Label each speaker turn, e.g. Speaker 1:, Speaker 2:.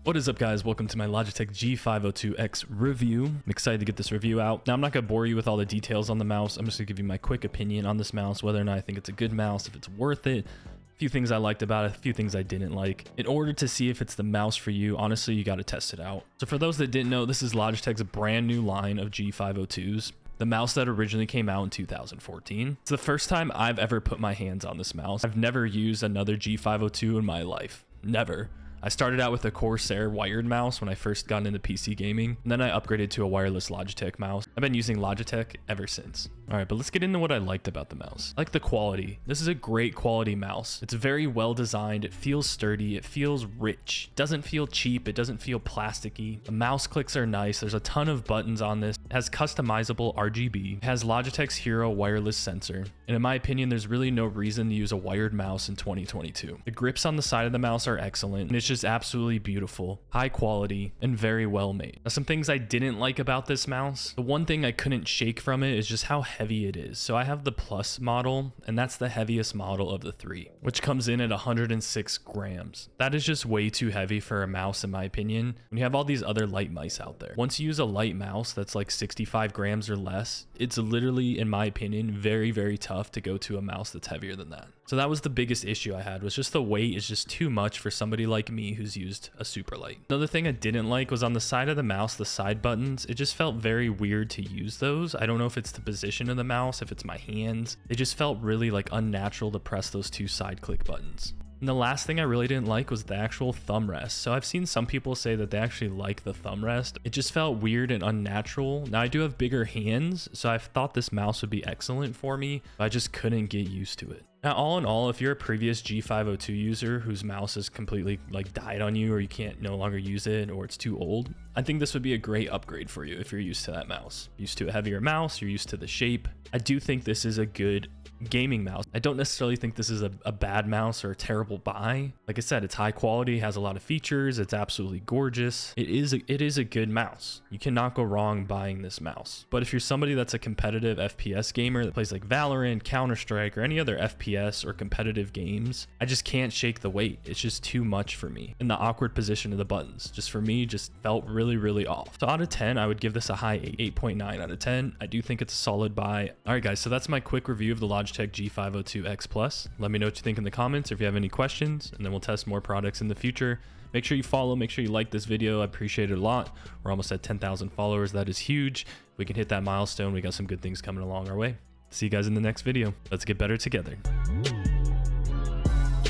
Speaker 1: What is up, guys? Welcome to my Logitech G502x review. I'm excited to get this review out. Now, I'm not going to bore you with all the details on the mouse. I'm just going to give you my quick opinion on this mouse, whether or not I think it's a good mouse, if it's worth it, a few things I liked about it, a few things I didn't like. In order to see if it's the mouse for you, honestly, you got to test it out. So for those that didn't know, this is Logitech's brand new line of G502s. The mouse that originally came out in 2014. It's the first time I've ever put my hands on this mouse. I've never used another G502 in my life. Never. I started out with a Corsair wired mouse when I first got into PC gaming, and then I upgraded to a wireless Logitech mouse. I've been using Logitech ever since. All right, but let's get into what I liked about the mouse. I like the quality. This is a great quality mouse. It's very well designed. It feels sturdy. It feels rich. It doesn't feel cheap. It doesn't feel plasticky. The mouse clicks are nice. There's a ton of buttons on this. It has customizable RGB. It has Logitech's Hero wireless sensor. And in my opinion, there's really no reason to use a wired mouse in 2022. The grips on the side of the mouse are excellent, and it's just absolutely beautiful, high quality, and very well made. Now, some things I didn't like about this mouse. The one thing I couldn't shake from it is just how heavy it is. So I have the Plus model, and that's the heaviest model of the three, which comes in at 106 grams. That is just way too heavy for a mouse, in my opinion, when you have all these other light mice out there. Once you use a light mouse that's like 65 grams or less, it's literally, in my opinion, very, very tough to go to a mouse that's heavier than that. So that was the biggest issue I had, was just the weight is just too much for somebody like me who's used a super light. Another thing I didn't like was on the side of the mouse, the side buttons. It just felt very weird to use those. I don't know if it's the position of the mouse, if it's my hands. It just felt really like unnatural to press those two side click buttons. And the last thing I really didn't like was the actual thumb rest. So I've seen some people say that they actually like the thumb rest. It just felt weird and unnatural. Now I do have bigger hands, so I thought this mouse would be excellent for me, but I just couldn't get used to it. Now, all in all, if you're a previous G502 user whose mouse has completely like died on you, or you can't no longer use it, or it's too old, I think this would be a great upgrade for you if you're used to that mouse. Used to a heavier mouse, you're used to the shape. I do think this is a good gaming mouse. I don't necessarily think this is a bad mouse or a terrible buy. Like I said, it's high quality, has a lot of features, it's absolutely gorgeous. It is a good mouse. You cannot go wrong buying this mouse. But if you're somebody that's a competitive FPS gamer that plays like Valorant, Counter-Strike, or any other FPS or competitive games, I just can't shake the weight. It's just too much for me. And the awkward position of the buttons, just for me, just felt really, really off. So out of 10, I would give this a high 8.9 out of 10. I do think it's a solid buy. All right, guys, so that's my quick review of the Logitech G502x Plus. Let me know what you think in the comments, or if you have any questions, and then we'll test more products in the future. Make sure you follow, make sure you like this video. I appreciate it a lot. We're almost at 10,000 followers. That is huge. If we can hit that milestone, we got some good things coming along our way. See you guys in the next video. Let's get better together.